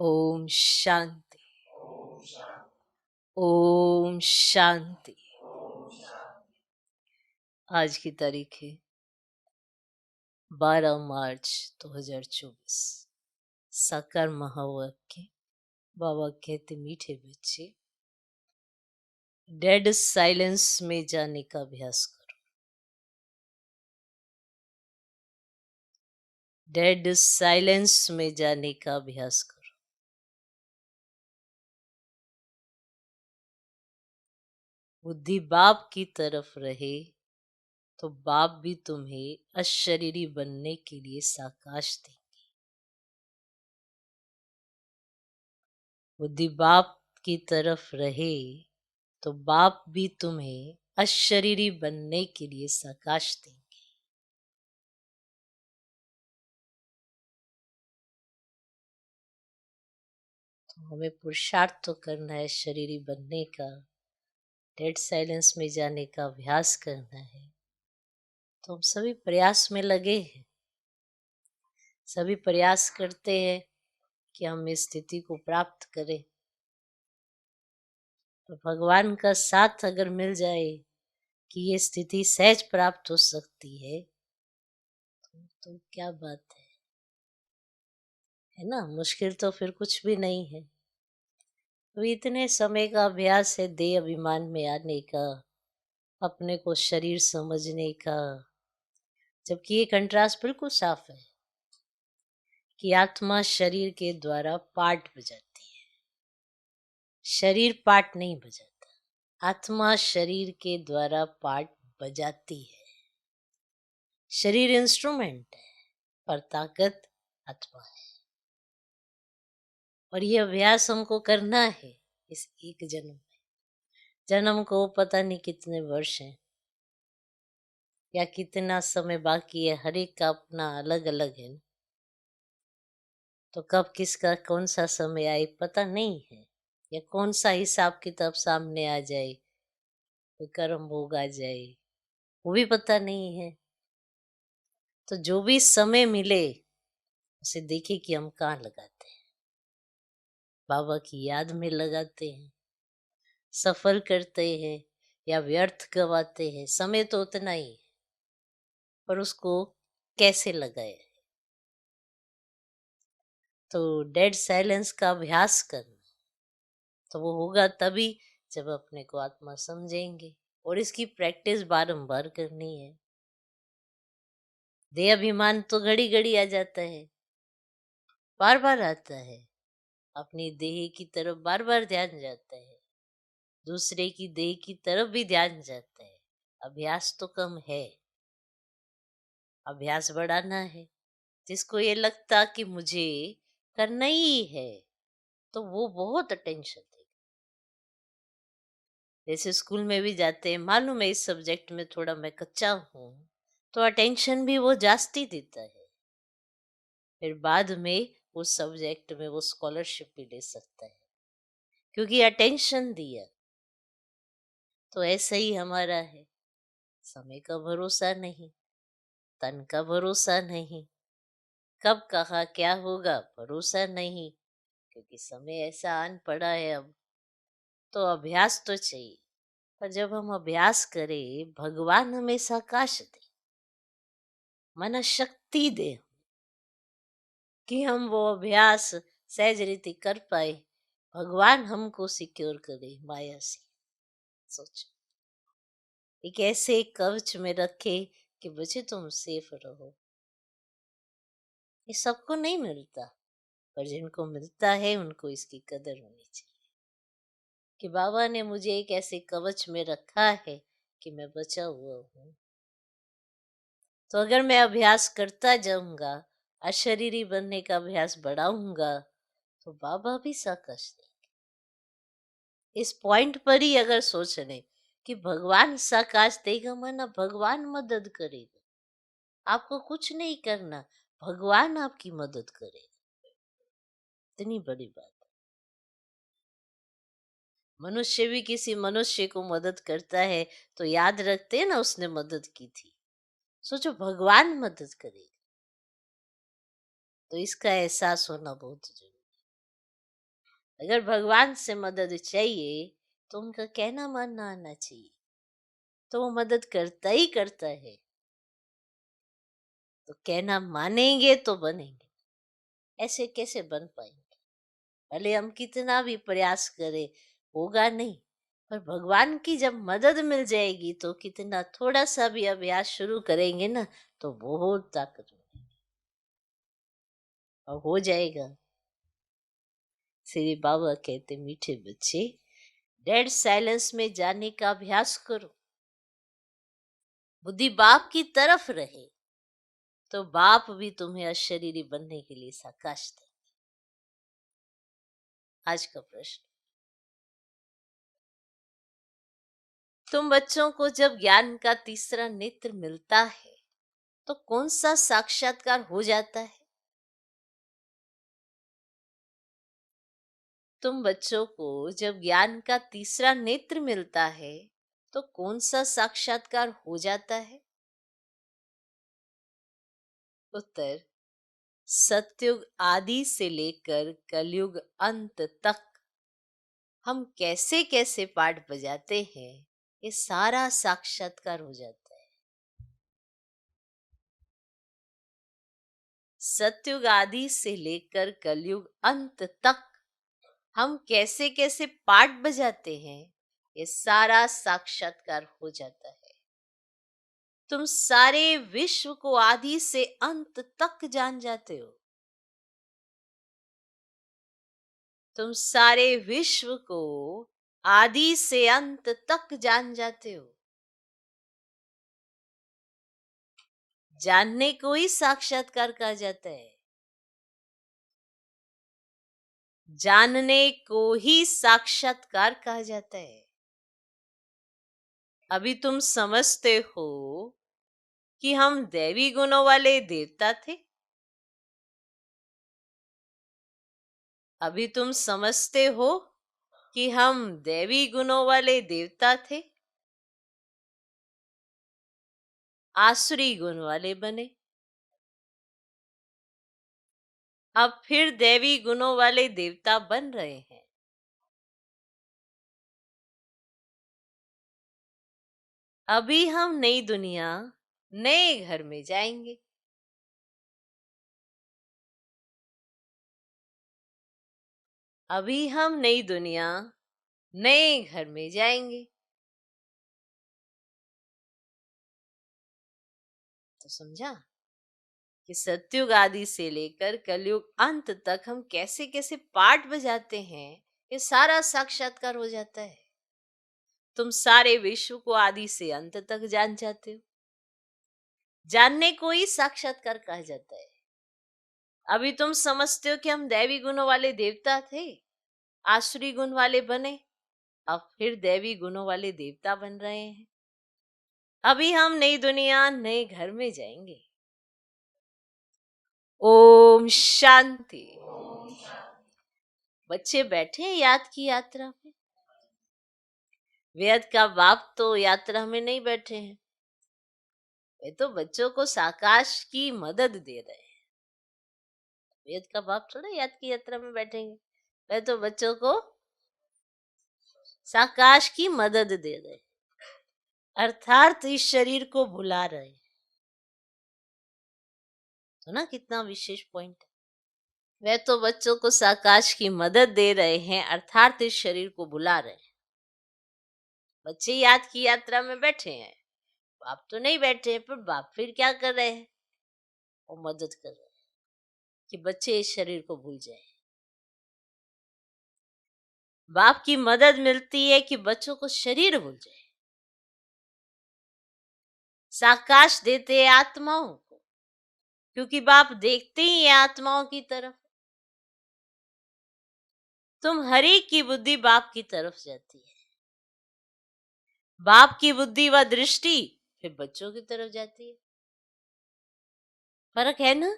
ओम शांति। ओम शांति। आज की तारीख है 12 मार्च 2024। साकार महावाक्य। बाबा कहते मीठे बच्चे, डेड साइलेंस में जाने का अभ्यास करो। डेड साइलेंस में जाने का अभ्यास करो। बुद्धि बाप की तरफ रहे तो बाप भी तुम्हें अशरीरी बनने के लिए साकाश देंगे। बुद्धि बाप की तरफ रहे तो बाप भी तुम्हें अशरीरी बनने के लिए साकाश देंगे। तो हमें पुरुषार्थ तो करना है शरीरी बनने का, डेड साइलेंस में जाने का अभ्यास करना है। तो हम सभी प्रयास में लगे हैं, सभी प्रयास करते हैं कि हम इस स्थिति को प्राप्त करें। तो भगवान का साथ अगर मिल जाए कि ये स्थिति सहज प्राप्त हो सकती है तो क्या बात है ना। मुश्किल तो फिर कुछ भी नहीं है। तो इतने समय का अभ्यास है देह अभिमान में आने का, अपने को शरीर समझने का। जबकि ये कंट्रास्ट बिल्कुल साफ है कि आत्मा शरीर के द्वारा पार्ट बजाती है, शरीर पार्ट नहीं बजाता। आत्मा शरीर के द्वारा पार्ट बजाती है। शरीर इंस्ट्रूमेंट है पर ताकत आत्मा है। और ये अभ्यास हमको करना है इस एक जन्म में। जन्म को पता नहीं कितने वर्ष हैं या कितना समय बाकी है, हर एक का अपना अलग अलग है। तो कब किसका कौन सा समय आए पता नहीं है, या कौन सा हिसाब किताब सामने आ जाए, कोई कर्म भोग आ जाए, वो भी पता नहीं है। तो जो भी समय मिले उसे देखे कि हम कहाँ लगाते हैं। बाबा की याद में लगाते हैं, सफल करते हैं या व्यर्थ गवाते हैं, समय तो उतना ही है, पर उसको कैसे लगाए। तो डेड साइलेंस का अभ्यास करना, तो वो होगा तभी जब अपने को आत्मा समझेंगे। और इसकी प्रैक्टिस बारंबार करनी है। देह अभिमान तो घड़ी घड़ी आ जाता है, बार बार आता है। अपनी देह की तरफ बार बार ध्यान जाता है, दूसरे की देह की तरफ भी ध्यान जाता है। अभ्यास तो कम है, अभ्यास बढ़ाना है। जिसको ये लगता कि मुझे करना ही है तो वो बहुत अटेंशन देगा। जैसे स्कूल में भी जाते हैं, मालूम है इस सब्जेक्ट में थोड़ा मैं कच्चा हूँ, तो अटेंशन भी वो जास्ती देता है। फिर बाद में उस सब्जेक्ट में वो स्कॉलरशिप भी ले सकता है क्योंकि अटेंशन दिया। तो ऐसा ही हमारा है, समय का भरोसा नहीं, तन का भरोसा नहीं, कब कहा क्या होगा भरोसा नहीं, क्योंकि समय ऐसा आन पड़ा है अब। तो अभ्यास तो चाहिए, पर जब हम अभ्यास करें भगवान हमें साकाश दे, मन शक्ति दे कि हम वो अभ्यास सहज रीति कर पाए। भगवान हमको सिक्योर करे माया से। सोचो, एक ऐसे कवच में रखे कि बच्चे तुम सेफ रहो। ये सबको नहीं मिलता, पर जिनको मिलता है उनको इसकी कदर होनी चाहिए कि बाबा ने मुझे एक ऐसे कवच में रखा है कि मैं बचा हुआ हूँ। तो अगर मैं अभ्यास करता जाऊंगा, अशरीरी बनने का अभ्यास बढ़ाऊंगा, तो बाबा भी साकाश देंगे। इस पॉइंट पर ही अगर सोच लें कि भगवान साकाश देगा, माना भगवान मदद करेगा, आपको कुछ नहीं करना, भगवान आपकी मदद करेगा। इतनी बड़ी बात। मनुष्य भी किसी मनुष्य को मदद करता है तो याद रखते हैं ना उसने मदद की थी। सोचो भगवान मदद करेगा, तो इसका एहसास होना बहुत जरूरी। अगर भगवान से मदद चाहिए तो उनका कहना मानना आना चाहिए, तो वो मदद करता ही करता है। तो कहना मानेंगे तो बनेंगे, ऐसे कैसे बन पाएंगे? भले हम कितना भी प्रयास करें, होगा नहीं। पर भगवान की जब मदद मिल जाएगी तो कितना थोड़ा सा भी अभ्यास शुरू करेंगे ना, तो बहुत ताकत मिलेगी और हो जाएगा। श्री बाबा कहते, मीठे बच्चे, डेड साइलेंस में जाने का अभ्यास करो। बुद्धि बाप की तरफ रहे तो बाप भी तुम्हें अशरीरी बनने के लिए साकाश दें। आज का प्रश्न, तुम बच्चों को जब ज्ञान का तीसरा नेत्र मिलता है तो कौन सा साक्षात्कार हो जाता है? तुम बच्चों को जब ज्ञान का तीसरा नेत्र मिलता है तो कौन सा साक्षात्कार हो जाता है? उत्तर, सतयुग आदि से लेकर कलयुग अंत तक हम कैसे कैसे पाठ बजाते हैं, ये सारा साक्षात्कार हो जाता है। सतयुग आदि से लेकर कलयुग अंत तक हम कैसे कैसे पाठ बजाते हैं, ये सारा साक्षात्कार हो जाता है। तुम सारे विश्व को आदि से अंत तक जान जाते हो। तुम सारे विश्व को आदि से अंत तक जान जाते हो। जानने को ही साक्षात्कार कहा जाता है। जानने को ही साक्षात्कार कहा जाता है। अभी तुम समझते हो कि हम दैवी गुणों वाले देवता थे। अभी तुम समझते हो कि हम दैवी गुणों वाले देवता थे, आसुरी गुण वाले बने। अब फिर दैवी गुणों वाले देवता बन रहे हैं। अभी हम नई दुनिया, नए घर में जाएंगे। अभी हम नई दुनिया, नए घर में जाएंगे। तो समझा कि सतयुग आदि से लेकर कलयुग अंत तक हम कैसे कैसे पाठ बजाते हैं, ये सारा साक्षात्कार हो जाता है। तुम सारे विश्व को आदि से अंत तक जान जाते हो। जानने को ही साक्षात्कार कहा जाता है। अभी तुम समझते हो कि हम दैवी गुणों वाले देवता थे, आसुरी गुण वाले बने। अब फिर दैवी गुणों वाले देवता बन रहे हैं। अभी हम नई दुनिया, नए घर में जाएंगे। ओम शांति। बच्चे बैठे हैं याद की यात्रा में। वेद का बाप तो यात्रा में नहीं बैठे हैं, वे तो बच्चों को साकाश की मदद दे रहे हैं। वेद का बाप थोड़ा याद की यात्रा में बैठेंगे, वे तो बच्चों को साकाश की मदद दे रहे हैं, अर्थात इस शरीर को भुला रहे हैं। तो ना कितना विशेष पॉइंट है। वे तो बच्चों को साकाश की मदद दे रहे हैं, अर्थात इस शरीर को भुला रहे हैं। बच्चे याद की यात्रा में बैठे हैं, बाप तो नहीं बैठे हैं, पर बाप फिर क्या कर रहे हैं? वो मदद कर रहे हैं कि बच्चे इस शरीर को भूल जाए। बाप की मदद मिलती है कि बच्चों को शरीर भूल जाए। साकाश देते हैं आत्माओं को, क्योंकि बाप देखते ही है आत्माओं की तरफ। तुम हरि की बुद्धि बाप की तरफ जाती है, बाप की बुद्धि व दृष्टि फिर बच्चों की तरफ जाती है। फर्क है ना?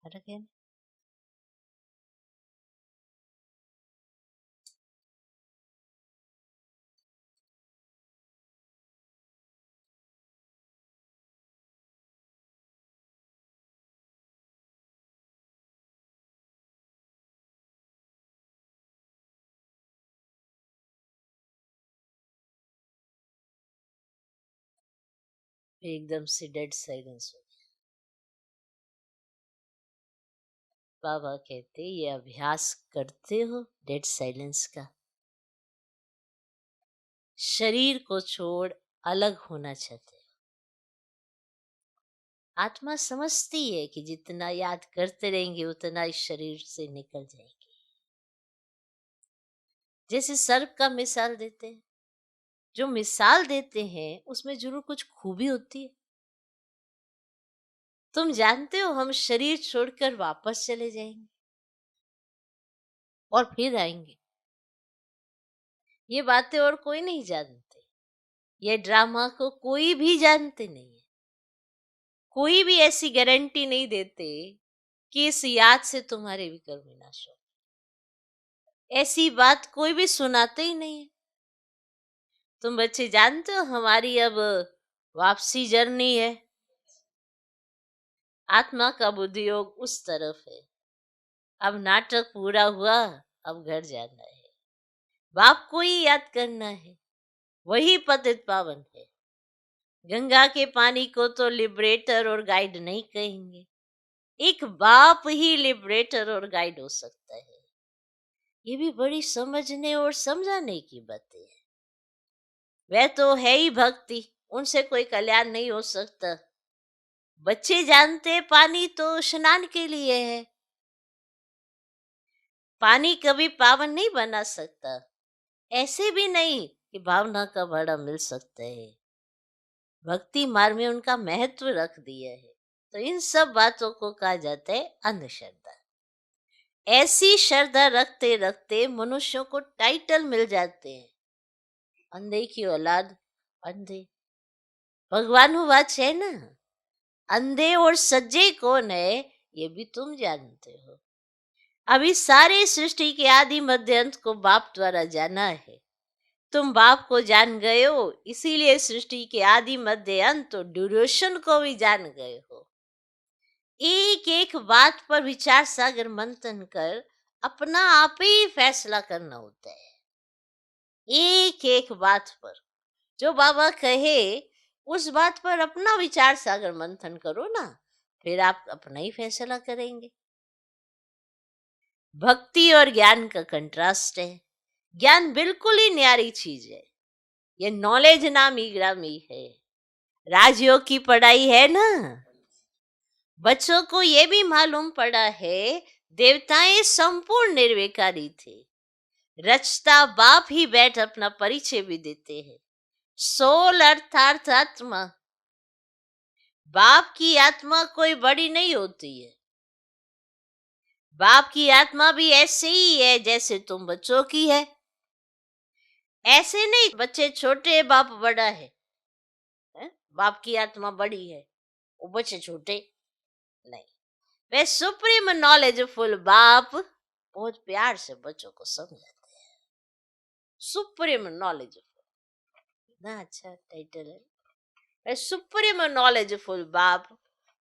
फर्क है ना? फिर एकदम से डेड साइलेंस हो गया। बाबा कहते, ये अभ्यास करते हो डेड साइलेंस का, शरीर को छोड़ अलग होना चाहते हो। आत्मा समझती है कि जितना याद करते रहेंगे उतना इस शरीर से निकल जाएंगे। जैसे सर्प का मिसाल देते हैं, जो मिसाल देते हैं उसमें जरूर कुछ खूबी होती है। तुम जानते हो हम शरीर छोड़कर वापस चले जाएंगे और फिर आएंगे। ये बातें और कोई नहीं जानते, ये ड्रामा को कोई भी जानते नहीं है। कोई भी ऐसी गारंटी नहीं देते कि इस याद से तुम्हारे विकर्म विनाश हो। ऐसी बात कोई भी सुनाते ही नहीं है। तुम बच्चे जानते हो हमारी अब वापसी जर्नी है। आत्मा का बुद्धि योग उस तरफ है। अब नाटक पूरा हुआ, अब घर जाना है। बाप को ही याद करना है, वही पतित पावन है। गंगा के पानी को तो लिबरेटर और गाइड नहीं कहेंगे, एक बाप ही लिबरेटर और गाइड हो सकता है। ये भी बड़ी समझने और समझाने की बातें है। वह तो है ही भक्ति, उनसे कोई कल्याण नहीं हो सकता। बच्चे जानते पानी तो स्नान के लिए है, पानी कभी पावन नहीं बना सकता। ऐसे भी नहीं कि भावना का भाड़ा मिल सकता है। भक्ति मार्ग में उनका महत्व रख दिया है। तो इन सब बातों को कहा जाता है अंधश्रद्धा। ऐसी श्रद्धा रखते रखते मनुष्यों को टाइटल मिल जाते हैं, अंधे की औलाद, अंधे। भगवान वाच है ना, अंधे और सज्जे कौन है ये भी तुम जानते हो। अभी सारे सृष्टि के आदि मध्य अंत को बाप द्वारा जाना है। तुम बाप को जान गए हो, इसीलिए सृष्टि के आदि मध्य अंत और ड्यूरेशन को भी जान गए हो। एक एक बात पर विचार सागर मंथन कर अपना आप ही फैसला करना होता है। एक एक बात पर जो बाबा कहे उस बात पर अपना विचार सागर मंथन करो ना, फिर आप अपना ही फैसला करेंगे। भक्ति और ज्ञान का कंट्रास्ट है। ज्ञान बिल्कुल ही न्यारी चीज है, ये नॉलेज नामी ग्रामी है। राजयोग की पढ़ाई है ना, बच्चों को ये भी मालूम पड़ा है देवताएं संपूर्ण निर्विकारी थे। रचता बाप ही बैठ अपना परिचय भी देते हैं। सोल अर्थात आत्मा, बाप की आत्मा कोई बड़ी नहीं होती है। बाप की आत्मा भी ऐसे ही है जैसे तुम बच्चों की है। ऐसे नहीं बच्चे छोटे बाप बड़ा है? बाप की आत्मा बड़ी है, वो बच्चे छोटे नहीं। वे सुप्रीम नॉलेजफुल बाप बहुत प्यार से बच्चों को समझाते हैं। सुप्रीम नॉलेजफुल, ना अच्छा टाइटल है। वे सुप्रीम नॉलेजफुल बाप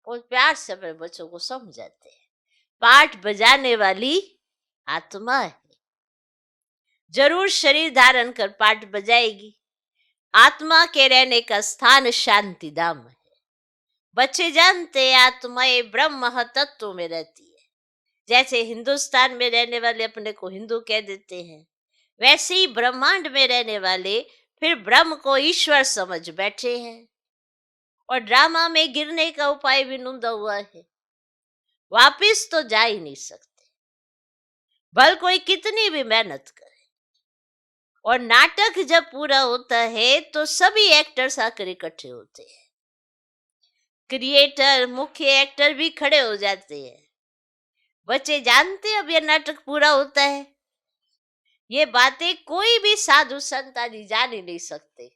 बहुत प्यार से अपने बच्चों को समझाते हैं। पाठ बजाने वाली आत्मा है, जरूर शरीर धारण कर पाठ बजाएगी। आत्मा के रहने का स्थान शांति धाम है। बच्चे जानते आत्माएं ब्रह्म तत्व में रहती है। जैसे हिंदुस्तान में रहने वाले अपने को हिंदू कह देते हैं, वैसे ही ब्रह्मांड में रहने वाले फिर ब्रह्म को ईश्वर समझ बैठे हैं। और ड्रामा में गिरने का उपाय भी ढूंढा हुआ है, वापिस तो जा ही नहीं सकते, भल कोई कितनी भी मेहनत करे। और नाटक जब पूरा होता है तो सभी एक्टर्स आकर इकट्ठे होते हैं। क्रिएटर, मुख्य एक्टर भी खड़े हो जाते हैं। बच्चे जानते अब यह नाटक पूरा होता है। ये बातें कोई भी साधु संत आदि जान ही नहीं सकते।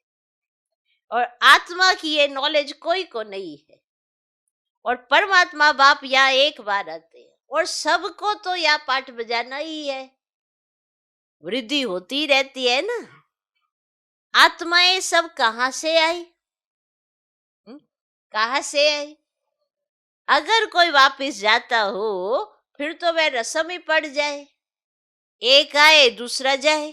और आत्मा की ये नॉलेज कोई को नहीं है। और परमात्मा बाप यहाँ एक बार आते हैं और सबको तो यहाँ पाठ बजाना ही है। वृद्धि होती रहती है ना। आत्माएं सब कहाँ से आई? कहाँ से आई? अगर कोई वापिस जाता हो फिर तो वह रस्म ही पड़ जाए। एक आए दूसरा जाए,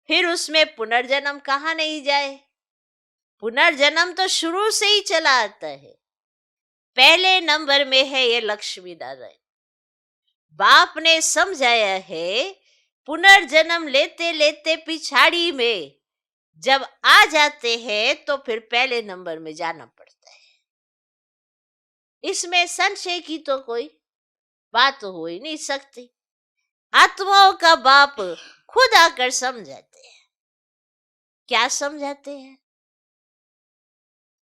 फिर उसमें पुनर्जन्म कहाँ नहीं जाए। पुनर्जन्म तो शुरू से ही चला आता है। पहले नंबर में है ये लक्ष्मी नारायण। बाप ने समझाया है, पुनर्जन्म लेते लेते पिछाड़ी में जब आ जाते हैं तो फिर पहले नंबर में जाना पड़ता है। इसमें संशय की तो कोई बात हो ही नहीं सकती। आत्माओं का बाप खुद आकर समझाते हैं। क्या समझाते हैं?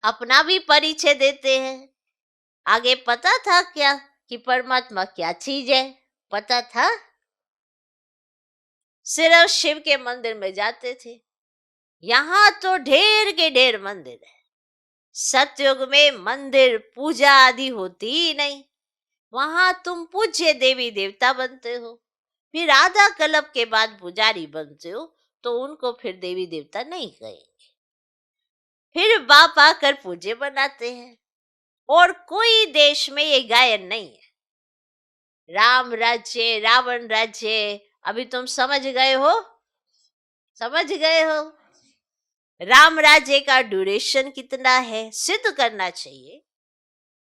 अपना भी परिचय देते हैं। आगे पता था क्या कि परमात्मा क्या चीज है? पता था? सिर्फ शिव के मंदिर में जाते थे। यहां तो ढेर के ढेर मंदिर है। सतयुग में मंदिर पूजा आदि होती ही नहीं। वहां तुम पूज्य देवी देवता बनते हो, फिर आधा कल्प के बाद पुजारी बनते हो, तो उनको फिर देवी देवता नहीं कहेंगे। फिर बाप आकर पूज्य बनाते हैं। और कोई देश में ये गायन नहीं है। राम राज्य, रावण राज्य, अभी तुम समझ गए हो? समझ गए हो? राम राज्य का ड्यूरेशन कितना है सिद्ध करना चाहिए।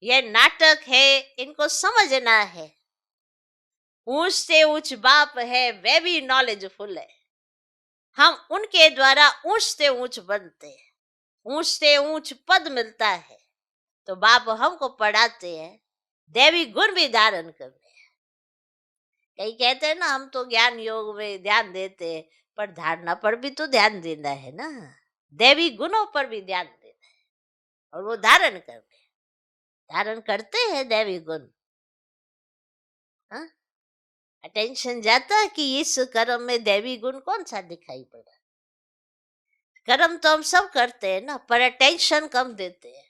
यह नाटक है, इनको समझना है। ऊंच से ऊंच बाप है, वे भी नॉलेजफुल है। हम उनके द्वारा ऊंच से ऊंच बनते हैं, ऊंच से ऊंच पद मिलता है। तो बाप हमको पढ़ाते हैं देवी गुण भी धारण करने। कई कहते हैं ना, हम तो ज्ञान योग में ध्यान देते हैं, पर धारणा पर भी तो ध्यान देना है ना। देवी गुणों पर भी ध्यान देना है और वो धारण करने। धारण करते हैं देवी गुण। हाँ, अटेंशन जाता है कि इस कर्म में देवी गुण कौन सा दिखाई पड़ा। कर्म तो हम सब करते हैं ना, पर अटेंशन कम देते हैं।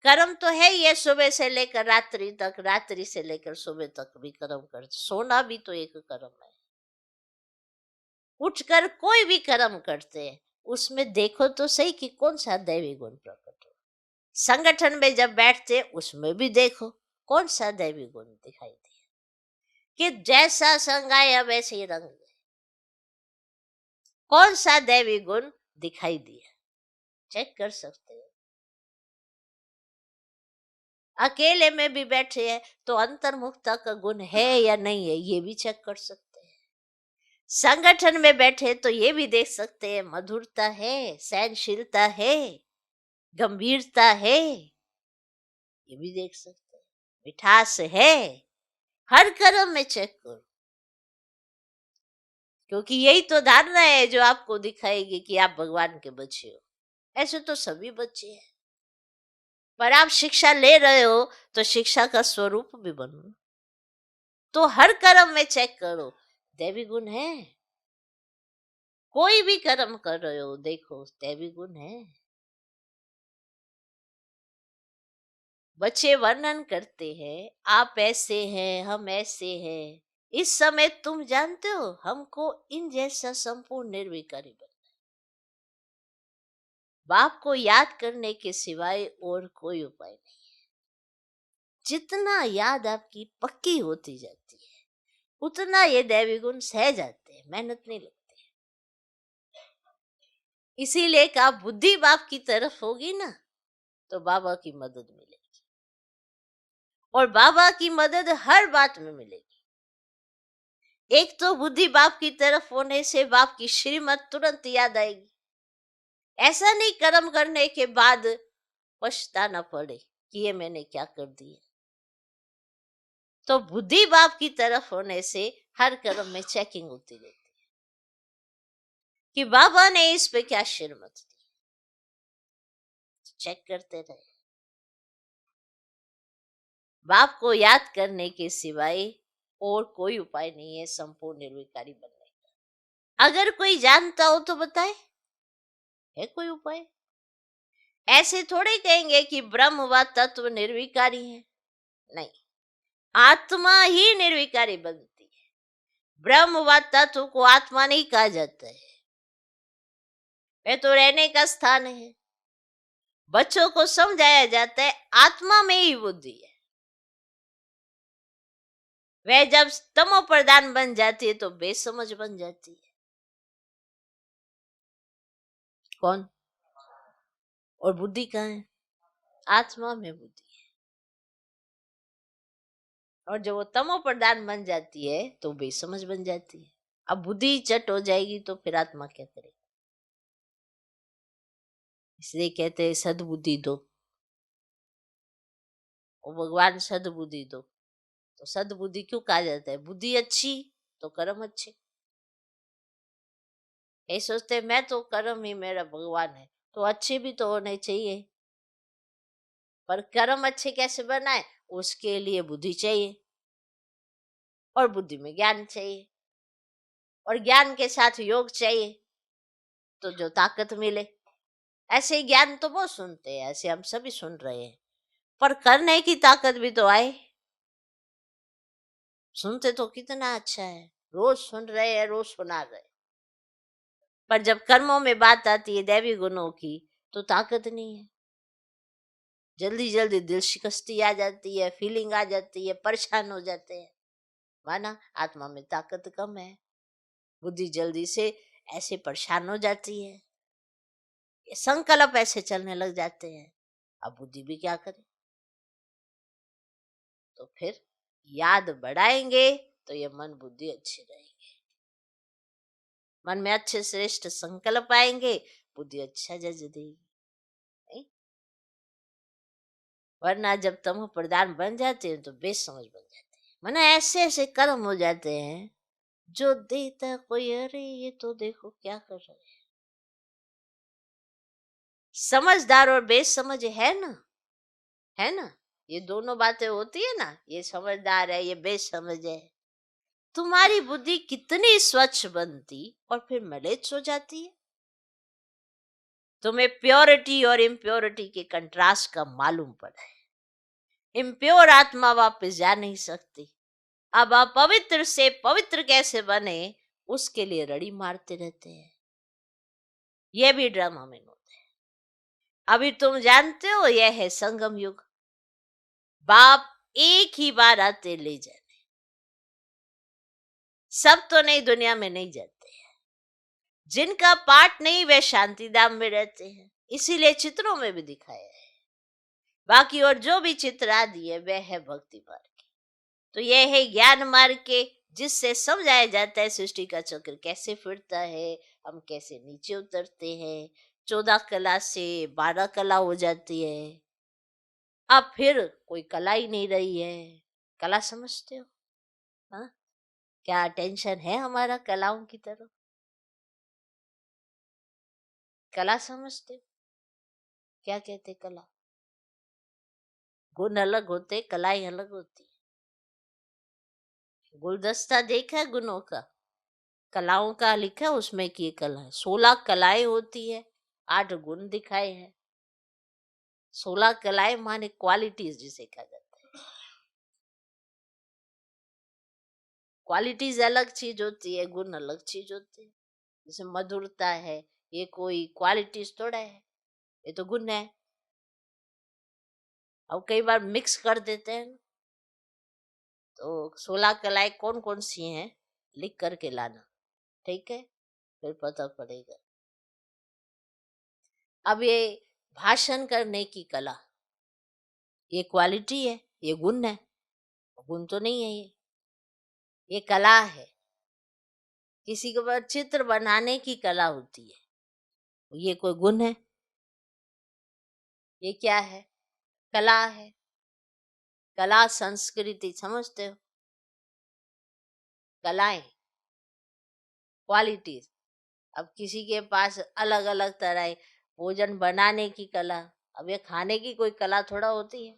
कर्म तो है ये, सुबह से लेकर रात्रि तक, रात्रि से लेकर सुबह तक भी कर्म करते। सोना भी तो एक कर्म है। उठकर कोई भी कर्म करते हैं, उसमें देखो तो सही कि कौन सा दैवी गुण प्रकट हो। संगठन में जब बैठते उसमें भी देखो कौन सा दैवी गुण दिखाई दे, कि जैसा संगाया वैसे ही रंग, कौन सा दैवी गुण दिखाई दिया, चेक कर सकते हो। अकेले में भी बैठे हैं तो अंतर्मुखता का गुण है या नहीं है, ये भी चेक कर सकते हैं। संगठन में बैठे तो ये भी देख सकते हैं, मधुरता है, सहनशीलता है, गंभीरता है, ये भी देख सकते हैं, मिठास है। हर कर्म में चेक करो, क्योंकि यही तो धारणा है जो आपको दिखाएगी कि आप भगवान के बच्चे हो। ऐसे तो सभी बच्चे हैं, पर आप शिक्षा ले रहे हो तो शिक्षा का स्वरूप भी बनो। तो हर कर्म में चेक करो दैवी गुण है। कोई भी कर्म कर रहे हो देखो दैवी गुण है। बच्चे वर्णन करते हैं, आप ऐसे हैं, हम ऐसे हैं। इस समय तुम जानते हो हमको इन जैसा संपूर्ण निर्विकारी बनना। बाप को याद करने के सिवाय और कोई उपाय नहीं। जितना याद आपकी पक्की होती जाती है, उतना ये दैवी गुण सह जाते हैं, मेहनत नहीं लगती। इसीलिए कहा बुद्धि बाप की तरफ होगी ना तो बाबा की मदद मिलेगी, और बाबा की मदद हर बात में मिलेगी। एक तो बुद्धि बाप की तरफ होने से बाप की श्रीमत तुरंत याद आएगी। ऐसा नहीं कर्म करने के बाद पछताना पड़े कि ये मैंने क्या कर दिया। तो बुद्धि बाप की तरफ होने से हर कर्म में चेकिंग होती रहती है कि बाबा ने इस पे क्या श्रीमत दी, चेक करते रहे। बाप को याद करने के सिवाय और कोई उपाय नहीं है संपूर्ण निर्विकारी बनने का। अगर कोई जानता हो तो बताए, है कोई उपाय? ऐसे थोड़े कहेंगे कि ब्रह्म व तत्व निर्विकारी है, नहीं, आत्मा ही निर्विकारी बनती है। ब्रह्म व तत्व को आत्मा नहीं कहा जाता है, वह तो रहने का स्थान है। बच्चों को समझाया जाता है आत्मा में ही बुद्धि है। वह जब तमो प्रधान बन जाती है तो बेसमझ बन जाती है। कौन? और बुद्धि कहाँ है? आत्मा में बुद्धि है। और जब वो तमो प्रधान बन जाती है तो बेसमझ बन जाती है। अब बुद्धि चट हो जाएगी तो फिर आत्मा क्या करेगी? इसलिए कहते हैं सद्बुद्धि दो, और भगवान सद्बुद्धि दो। तो सद्बुद्धि क्यों कहा जाता है? बुद्धि अच्छी तो कर्म अच्छे। ये सोचते हैं मैं तो कर्म ही मेरा भगवान है, तो अच्छे भी तो होने चाहिए। पर कर्म अच्छे कैसे बनाए? उसके लिए बुद्धि चाहिए, और बुद्धि में ज्ञान चाहिए, और ज्ञान के साथ योग चाहिए, तो जो ताकत मिले। ऐसे ही ज्ञान तो बहुत सुनते हैं, ऐसे हम सभी सुन रहे हैं, पर करने की ताकत भी तो आए। सुनते तो कितना अच्छा है, रोज सुन रहे हैं, रोज सुना रहे हैं, पर जब कर्मों में बात आती है दैवी गुणों की तो ताकत नहीं है। जल्दी जल्दी दिल शिकस्ती आ जाती है, फीलिंग आ जाती है, परेशान हो जाते हैं। माना आत्मा में ताकत कम है, बुद्धि जल्दी से ऐसे परेशान हो जाती है, ये संकल्प ऐसे चलने लग जाते हैं। अब बुद्धि भी क्या करे? तो फिर याद बढ़ाएंगे तो ये मन बुद्धि अच्छी रहेगी। मन में अच्छे श्रेष्ठ संकल्प आएंगे, बुद्धि अच्छा जज देगी। नहीं? वरना जब तम प्रधान बन जाते हैं तो बेसमझ बन जाते हैं। माना ऐसे ऐसे कर्म हो जाते हैं जो देता कोई, अरे ये तो देखो क्या कर रहे हैं। समझदार और बेसमझ है ना, है ना, ये दोनों बातें होती है ना, ये समझदार है, ये बेसमझ है। तुम्हारी बुद्धि कितनी स्वच्छ बनती और फिर मलेच्छ हो जाती है। तुम्हें प्योरिटी और इम्प्योरिटी के कंट्रास्ट का मालूम पड़ा है। इम्प्योर आत्मा वापस जा नहीं सकती। अब अपवित्र से पवित्र कैसे बने, उसके लिए रड़ी मारते रहते हैं। यह भी ड्रामा में होता है। अभी तुम जानते हो यह है संगम युग। बाप एक ही बार आते ले जाने। सब तो नहीं, दुनिया में नहीं जाते हैं। जिनका पाठ नहीं वे शांति धाम में रहते हैं, इसीलिए चित्रों में भी दिखाया है। बाकी और जो भी चित्र आदि है वह है भक्ति मार्ग की। तो यह है ज्ञान मार्ग के, जिससे समझाया जाता है सृष्टि का चक्र कैसे फिरता है, हम कैसे नीचे उतरते हैं। 14 कला से 12 कला हो जाती है। अब फिर कोई कला ही नहीं रही है। कला समझते हो? हाँ, क्या अटेंशन है हमारा कलाओं की तरफ? कला समझते हो? क्या कहते कला? गुण अलग होते, कलाएं अलग होती। गुलदस्ता देखा है गुणों का? कलाओं का लिखा है उसमें की कला है। 16 कलाएं होती है, 8 गुण दिखाए हैं। 16 कलाएं माने क्वालिटीज जिसे कहा जाता है। क्वालिटीज अलग चीज होती है, गुण अलग चीज होती है। जैसे मधुरता है, ये कोई क्वालिटीज थोड़ा है, ये तो गुण है। अब कई बार मिक्स कर देते हैं ना। तो 16 कलाएं कौन कौन सी हैं, लिख करके लाना, ठीक है, फिर पता पड़ेगा। अब ये भाषण करने की कला, ये क्वालिटी है, ये गुण है? गुण तो नहीं है ये कला है। किसी के ऊपर चित्र बनाने की कला होती है, ये कोई गुण है? ये क्या है? कला है। कला संस्कृति समझते हो? कलाएं, क्वालिटीज। अब किसी के पास अलग अलग तरह भोजन बनाने की कला, अब ये खाने की कोई कला थोड़ा होती है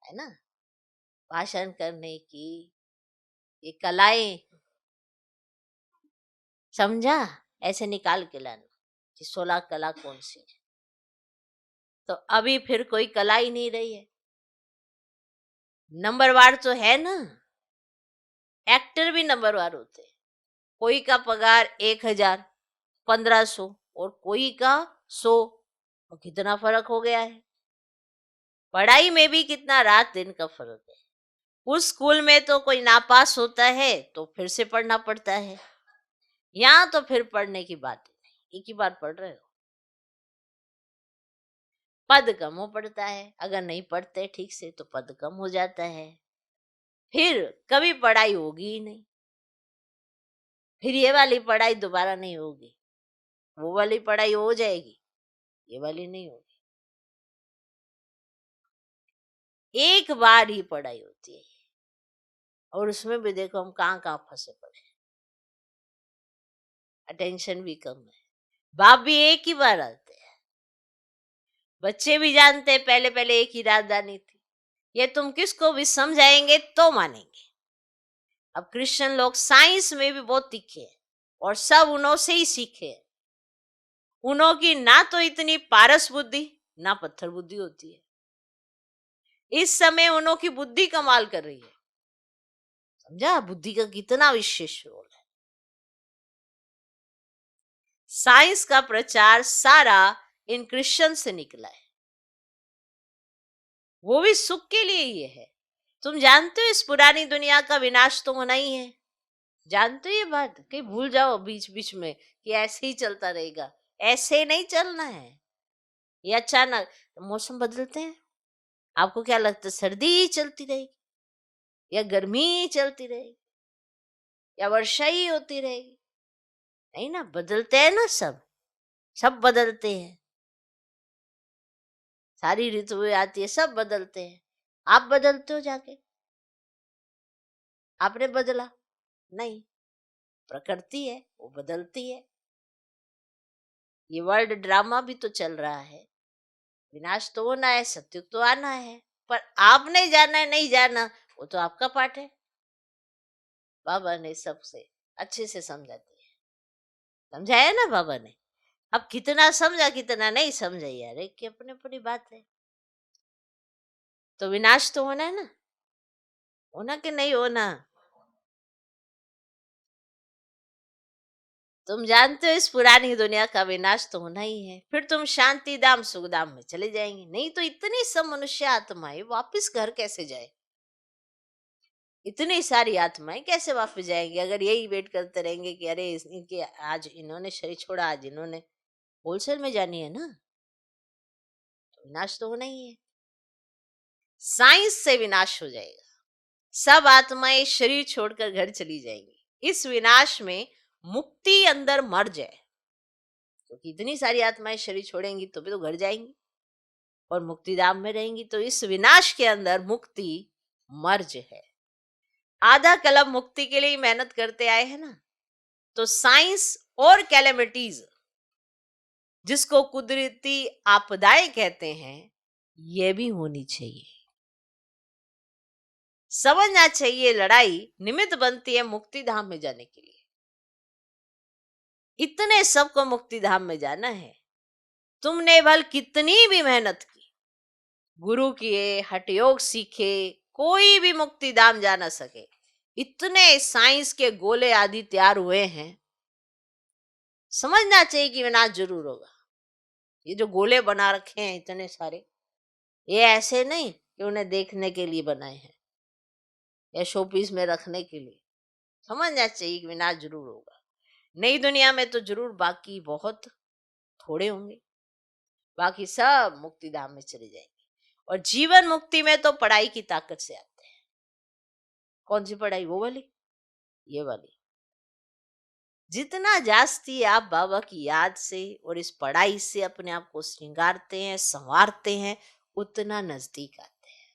ना। भाषण करने की ये कलाएं, समझा? ऐसे निकाल के लाना कि 16 कला कौन सी है। तो अभी फिर कोई कला ही नहीं रही है। नंबरवार तो है ना, एक्टर भी नंबरवार होते हैं। कोई का पगार 1000, 1500, और कोई का 100। और कितना फर्क हो गया है। पढ़ाई में भी कितना रात दिन का फर्क है। उस स्कूल में तो कोई नापास होता है तो फिर से पढ़ना पड़ता है, यहाँ तो फिर पढ़ने की बात ही नहीं, एक ही बार पढ़ रहे हो। पद कम हो पड़ता है, अगर नहीं पढ़ते ठीक से तो पद कम हो जाता है, फिर कभी पढ़ाई होगी ही नहीं, फिर ये वाली पढ़ाई दोबारा नहीं होगी, वो वाली पढ़ाई हो जाएगी, ये वाली नहीं होगी। एक बार ही पढ़ाई होती है, और उसमें भी देखो हम कहाँ कहाँ फंसे पड़े, अटेंशन भी कम है, बाप भी एक ही बार आते हैं, बच्चे भी जानते हैं पहले पहले एक ही राजधानी थी, ये तुम किसको भी समझाएंगे तो मानेंगे। अब क्रिश्चियन लोग साइंस में भी बहुत तीखे हैं, और सब उन्हों से ही सीखे हैं, उन्हों की ना तो इतनी पारस बुद्धि ना पत्थर बुद्धि होती है, इस समय उन्हों की बुद्धि कमाल कर रही है, समझा बुद्धि का कितना विशेष रोल है। साइंस का प्रचार सारा इन क्रिश्चियन से निकला है, वो भी सुख के लिए ही है। तुम जानते हो इस पुरानी दुनिया का विनाश तो होना ही है, जानते हो ये बात, कहीं भूल जाओ बीच बीच में कि ऐसे ही चलता रहेगा, ऐसे नहीं चलना है। ये अचानक मौसम बदलते हैं, आपको क्या लगता है सर्दी ही चलती रहेगी, या गर्मी ही चलती रहेगी, या वर्षा ही होती रहेगी? नहीं ना, बदलते हैं ना, सब बदलते हैं, सारी ऋतुएं आती है, सब बदलते हैं। आप बदलते हो जाके, आपने बदला नहीं, प्रकृति है वो बदलती है। ये वर्ल्ड ड्रामा भी तो चल रहा है, विनाश तो होना है, सत्युग तो आना है, पर आपने जाना है नहीं जाना वो तो आपका पाठ है। बाबा ने सबसे अच्छे से समझा दिया, समझाया ना बाबा ने। अब कितना समझा कितना नहीं समझा यार, एक की अपनी अपनी बात है। तो विनाश तो होना है ना, होना कि नहीं होना? तुम जानते हो इस पुरानी दुनिया का विनाश तो होना ही है, फिर तुम शांति धाम सुख धाम में चले जाएंगे। नहीं तो इतनी सब मनुष्य आत्माएं वापस घर कैसे जाए, इतनी सारी आत्माएं कैसे वापस जाएंगे अगर यही वेट करते रहेंगे कि अरे इनके आज इन्होंने शरीर छोड़ा, आज इन्होंने। होलसेल में जानी है ना, तो विनाश तो होना ही है। साइंस से विनाश हो जाएगा, सब आत्माएं शरीर छोड़कर घर चली जाएंगी। इस विनाश में मुक्ति अंदर मर जाए, क्योंकि तो इतनी सारी आत्माएं शरीर छोड़ेंगी तो भी तो घर जाएंगी और मुक्ति धाम में रहेंगी। तो इस विनाश के अंदर मुक्ति मर्ज है। आधा कलम मुक्ति के लिए मेहनत करते आए हैं ना, तो साइंस और कैलेमिटीज जिसको कुदरती आपदाएं कहते हैं, ये भी होनी चाहिए। समझना चाहिए लड़ाई निमित्त बनती है मुक्ति धाम में जाने के लिए। इतने सबको मुक्ति धाम में जाना है, तुमने भल कितनी भी मेहनत की, गुरु किए, हठ योग सीखे, कोई भी मुक्ति धाम जा ना सके। इतने साइंस के गोले आदि तैयार हुए हैं, समझना चाहिए कि विनाश जरूर होगा। ये जो गोले बना रखे हैं इतने सारे, ये ऐसे नहीं कि उन्हें देखने के लिए बनाए हैं या शोपीस में रखने के लिए। समझना चाहिए कि विनाश जरूर होगा। नई दुनिया में तो जरूर बाकी बहुत थोड़े होंगे, बाकी सब मुक्ति धाम में चले जाएंगे। और जीवन मुक्ति में तो पढ़ाई की ताकत से आते हैं। कौन सी पढ़ाई? वो वाली, ये वाली। जितना जास्ती आप बाबा की याद से और इस पढ़ाई से अपने आप को श्रृंगारते हैं, संवारते हैं, उतना नजदीक आते हैं।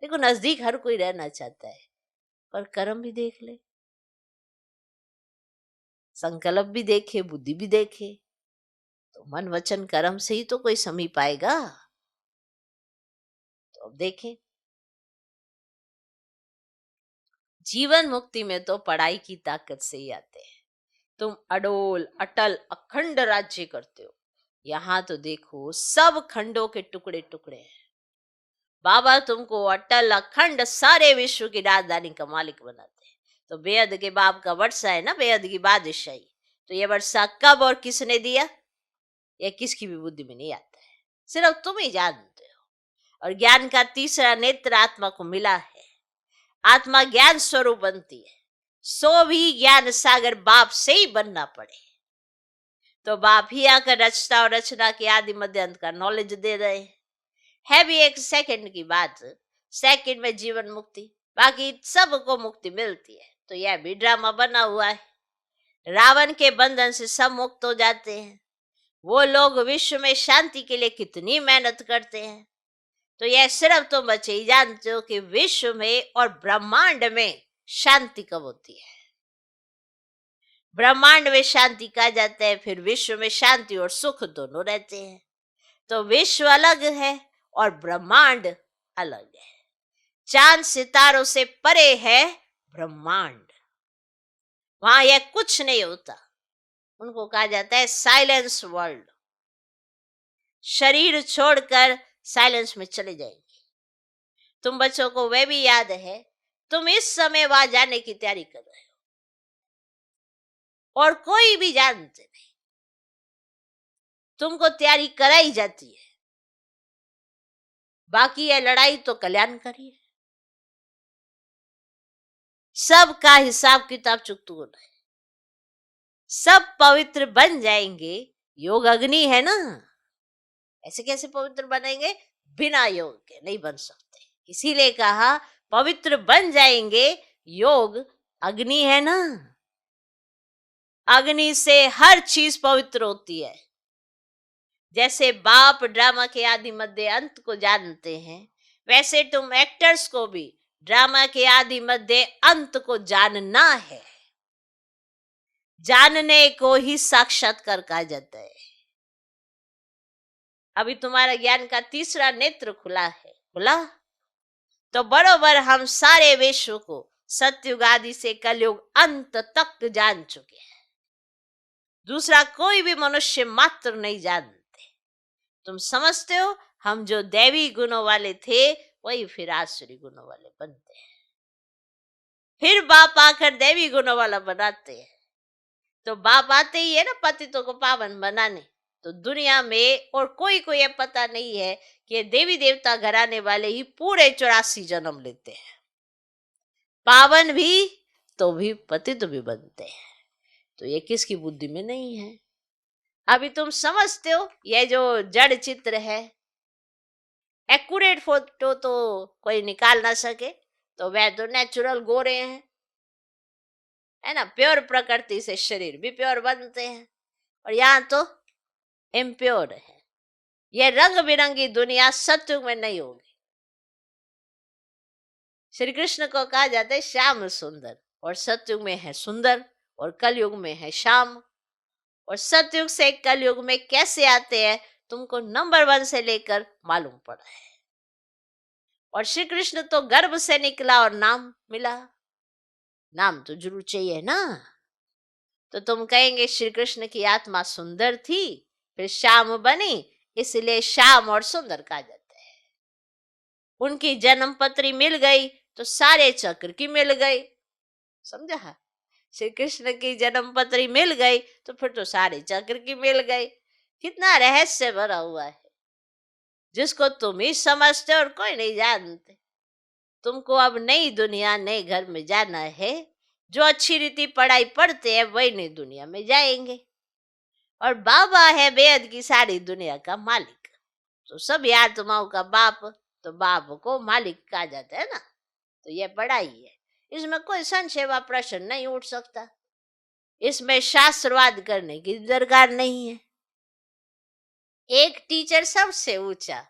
देखो नजदीक हर कोई रहना चाहता है, पर कर्म भी देख ले, संकल्प भी देखे, बुद्धि भी देखे, तो मन वचन कर्म से ही तो कोई समीप पाएगा। तो अब देखें, जीवन मुक्ति में तो पढ़ाई की ताकत से ही आते हैं। तुम अडोल अटल अखंड राज्य करते हो, यहाँ तो देखो सब खंडों के टुकड़े टुकड़े हैं। बाबा तुमको अटल अखंड सारे विश्व की राजधानी का मालिक बनाते हैं। तो बेअद के बाप का वर्षा है ना, बेअद की बादशाही, तो ये वर्षा कब और किसने दिया, यह किसकी भी बुद्धि में नहीं आता है, सिर्फ तुम ही जानते हो। और ज्ञान का तीसरा नेत्र आत्मा को मिला है, आत्मा ज्ञान स्वरूप बनती है, सो भी ज्ञान सागर बाप से ही बनना पड़े। तो बाप ही आकर रचता और रचना के आदि मध्य अंत का नॉलेज दे रहे हैं। है भी एक सेकंड की बात, सेकंड में जीवन मुक्ति, बाकी सबको मुक्ति मिलती है। तो यह भी ड्रामा बना हुआ है। रावण के बंधन से सब मुक्त हो जाते हैं। वो लोग विश्व में शांति के लिए कितनी मेहनत करते हैं। तो यह सिर्फ तुम बच्चे ही जानते हो कि विश्व में और ब्रह्मांड में शांति कब होती है। ब्रह्मांड में शांति कहा जाता है, फिर विश्व में शांति और सुख दोनों रहते हैं। तो विश्व अलग है और ब्रह्मांड अलग है। चांद सितारों से परे है ब्रह्मांड, वहां यह कुछ नहीं होता। उनको कहा जाता है साइलेंस वर्ल्ड। शरीर छोड़कर साइलेंस में चले जाएंगे। तुम बच्चों को वह भी याद है, तुम इस समय वहां जाने की तैयारी कर रहे हो और कोई भी जानते नहीं, तुमको तैयारी कराई जाती है। बाकी यह लड़ाई तो कल्याणकारी है। सबका हिसाब किताब चुकता होना है। सब पवित्र बन जाएंगे। योग अग्नि है ना, ऐसे कैसे पवित्र बनेंगे? बिना योग के नहीं बन सकते। इसीलिए कहा पवित्र बन जाएंगे। योग अग्नि है ना, अग्नि से हर चीज पवित्र होती है। जैसे बाप ड्रामा के आदि मध्य अंत को जानते हैं, वैसे तुम एक्टर्स को भी ड्रामा के आदि मध्य अंत को जानना है। जानने को ही साक्षात्कार कहा जाता है। अभी तुम्हारा ज्ञान का तीसरा नेत्र खुला है, खुला तो बरोबर हम सारे विश्व को सतयुग आदि से कलयुग अंत तक जान चुके हैं। दूसरा कोई भी मनुष्य मात्र नहीं जानते। तुम समझते हो हम जो दैवी गुणों वाले थे वही फिर आसुरी गुणों वाले बनते हैं। फिर बाप आकर दैवी गुणों वाला बनाते हैं। तो बाप आते ही है ना पतितों को पावन बनाने। तो दुनिया में और कोई को यह पता नहीं है कि देवी देवता घराने वाले ही पूरे 84 जन्म लेते हैं, पावन भी तो भी पतित भी बनते हैं। तो ये किसकी बुद्धि में नहीं है। अभी तुम समझते हो ये जो जड़ चित्र है, एक्यूरेट फोटो तो कोई निकाल ना सके। तो वह तो नेचुरल गोरे हैं, है ना, प्योर प्रकृति से शरीर भी प्योर बनते हैं। और यहाँ तो इम्प्योर है। यह रंग बिरंगी दुनिया सत्युग में नहीं होगी। श्री कृष्ण को कहा जाता है श्याम सुंदर, और सत्युग में है सुंदर और कलयुग में है श्याम। और सतयुग से कलयुग में कैसे आते हैं तुमको नंबर 1 से लेकर मालूम पड़ा है। और श्री कृष्ण तो गर्भ से निकला और नाम मिला, नाम तो जरूर चाहिए ना। तो तुम कहेंगे श्री कृष्ण की आत्मा सुंदर थी फिर श्याम बनी, इसलिए श्याम और सुंदर कहा जाता है। उनकी जन्म पत्री मिल गई तो सारे चक्र की मिल गई, समझा। श्री कृष्ण की जन्म पत्री मिल गई तो फिर तो सारे चक्र की मिल गई। कितना रहस्य भरा हुआ है जिसको तुम ही समझते और कोई नहीं जानते। तुमको अब नई दुनिया नए घर में जाना है। जो अच्छी रीति पढ़ाई पढ़ते हैं वही नई दुनिया में जाएंगे। और बाबा है बेहद की सारी दुनिया का मालिक। तो सब यार तुम्हारा का बाप, तो बाप को मालिक कहा जाता है ना। तो यह पढ़ाई है, इसमें कोई संशय व प्रश्न नहीं उठ सकता। इसमें शास्त्रवाद करने की दरकार नहीं है। एक टीचर सबसे ऊंचा,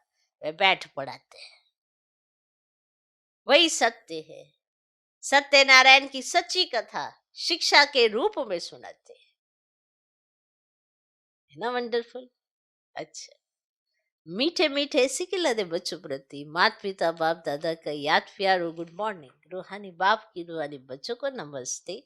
वे बैठ पढ़ाते हैं, वही सत्य है। सत्यनारायण की सच्ची कथा शिक्षा के रूप में सुनाते हैं, है ना वंडरफुल। अच्छा, मीठे मीठे सिखिला दे बच्चों प्रति माता पिता बाप दादा का याद प्यार और गुड मॉर्निंग। रूहानी बाप की रूहानी बच्चों को नमस्ते।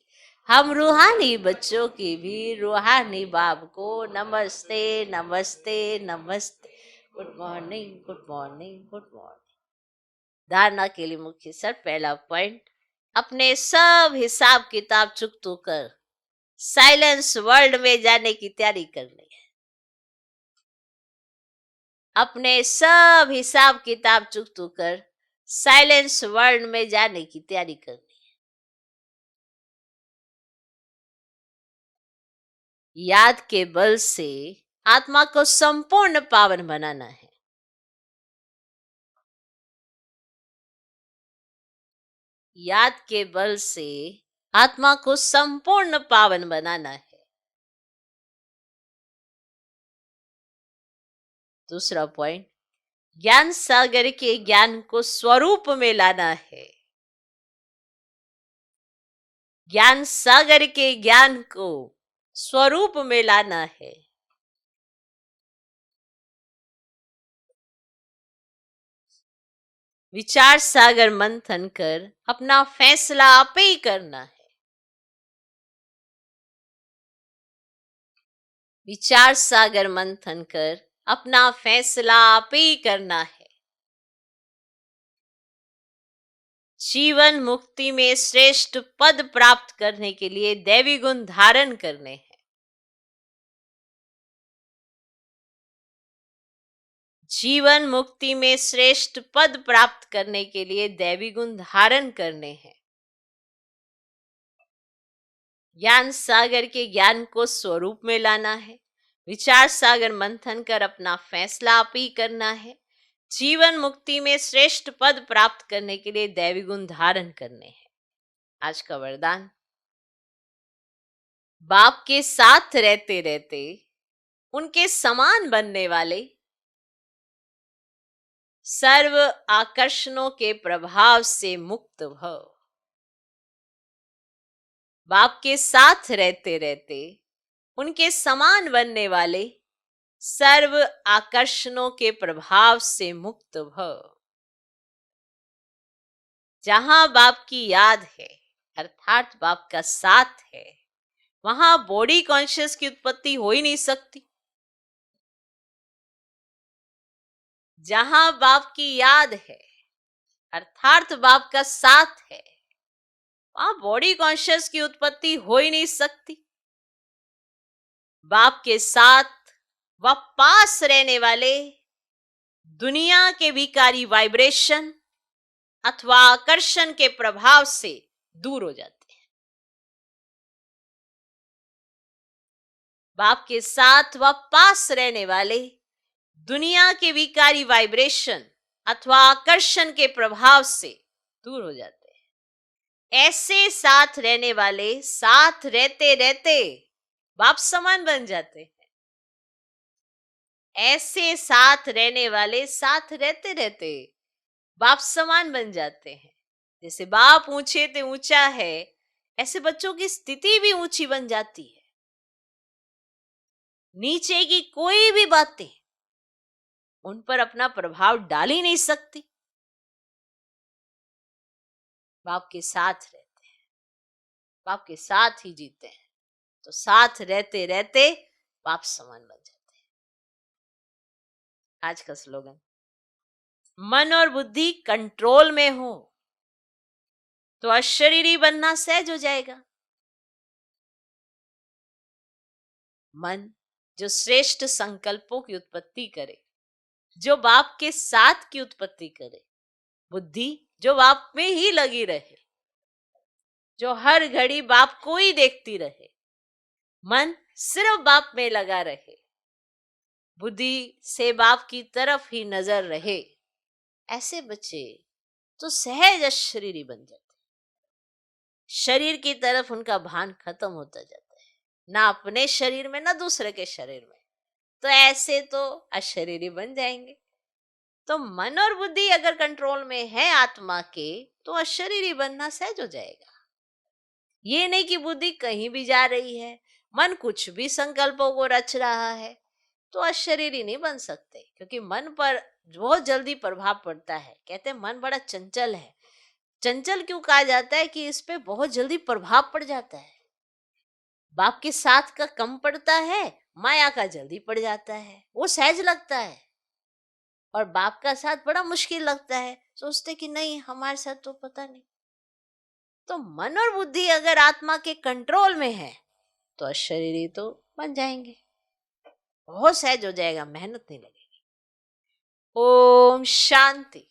हम रूहानी बच्चों की भी रूहानी बाप को नमस्ते नमस्ते नमस्ते। Good morning good morning good morning. धारणा के लिए मुख्य सर पहला पॉइंट, अपने सब हिसाब किताब चुकतो कर साइलेंस वर्ल्ड में जाने की तैयारी करनी है। अपने सब हिसाब किताब चुकतो कर साइलेंस वर्ल्ड में जाने की तैयारी करनी। याद के बल से आत्मा को संपूर्ण पावन बनाना है। याद के बल से आत्मा को संपूर्ण पावन बनाना है। दूसरा पॉइंट, ज्ञान सागर के ज्ञान को स्वरूप में लाना है। ज्ञान सागर के ज्ञान को स्वरूप में लाना है। विचार सागर मंथन कर अपना फैसला आप ही करना है। विचार सागर मंथन कर अपना फैसला आप ही करना है। जीवन मुक्ति में श्रेष्ठ पद प्राप्त करने के लिए दैवी गुण धारण करने हैं। जीवन मुक्ति में श्रेष्ठ पद प्राप्त करने के लिए दैवी गुण धारण करने हैं। ज्ञान सागर के ज्ञान को स्वरूप में लाना है। विचार सागर मंथन कर अपना फैसला आप ही करना है। जीवन मुक्ति में श्रेष्ठ पद प्राप्त करने के लिए दैवी गुण धारण करने हैं। आज का वरदान, बाप के साथ रहते रहते उनके समान बनने वाले, सर्व आकर्षणों के प्रभाव से मुक्त भव। बाप के साथ रहते रहते उनके समान बनने वाले, सर्व आकर्षणों के प्रभाव से मुक्त भव। जहां बाप की याद है अर्थात बाप का साथ है, वहां बॉडी कॉन्शियस की उत्पत्ति हो ही नहीं सकती। जहां बाप की याद है अर्थात बाप का साथ है, वहां बॉडी कॉन्शियस की उत्पत्ति हो ही नहीं सकती। बाप के साथ व पास रहने वाले दुनिया के विकारी वाइब्रेशन अथवा आकर्षण के प्रभाव से दूर हो जाते हैं। बाप के साथ व पास रहने वाले दुनिया के विकारी वाइब्रेशन अथवा आकर्षण के प्रभाव से दूर हो जाते हैं। ऐसे साथ रहने वाले साथ रहते रहते बाप समान बन जाते हैं। ऐसे साथ रहने वाले साथ रहते रहते बाप समान बन जाते हैं। जैसे बाप ऊंचे ते ऊंचा है, ऐसे बच्चों की स्थिति भी ऊंची बन जाती है। नीचे की कोई भी बातें उन पर अपना प्रभाव डाल ही नहीं सकती। बाप के साथ रहते हैं, बाप के साथ ही जीते हैं, तो साथ रहते रहते बाप समान बन जाते हैं। आज का स्लोगन, मन और बुद्धि कंट्रोल में हो तो अशरीरी बनना सहज हो जाएगा। मन जो श्रेष्ठ संकल्पों की उत्पत्ति करे, जो बाप के साथ की उत्पत्ति करे, बुद्धि जो बाप में ही लगी रहे, जो हर घड़ी बाप को ही देखती रहे, मन सिर्फ बाप में लगा रहे, बुद्धि से बाप की तरफ ही नजर रहे, ऐसे बच्चे तो सहज अशरीरी बन जाते। शरीर की तरफ उनका भान खत्म होता जाता है, ना अपने शरीर में ना दूसरे के शरीर में, तो ऐसे तो अशरीरी बन जाएंगे। तो मन और बुद्धि अगर कंट्रोल में है आत्मा के, तो अशरीरी बनना सहज हो जाएगा। ये नहीं कि बुद्धि कहीं भी जा रही है, मन कुछ भी संकल्पों को रच रहा है, तो अशरीरी नहीं बन सकते, क्योंकि मन पर बहुत जल्दी प्रभाव पड़ता है। कहते हैं मन बड़ा चंचल है। चंचल क्यों कहा जाता है? कि इस पे बहुत जल्दी प्रभाव पड़ जाता है। बाप के साथ का कम पड़ता है, माया का जल्दी पड़ जाता है, वो सहज लगता है। और बाप का साथ बड़ा मुश्किल लगता है, सोचते कि नहीं हमारे साथ तो पता नहीं। तो मन और बुद्धि अगर आत्मा के कंट्रोल में है तो अशरीरी तो बन जाएंगे, बहुत सहज हो जाएगा, मेहनत नहीं लगेगी। ओम शांति।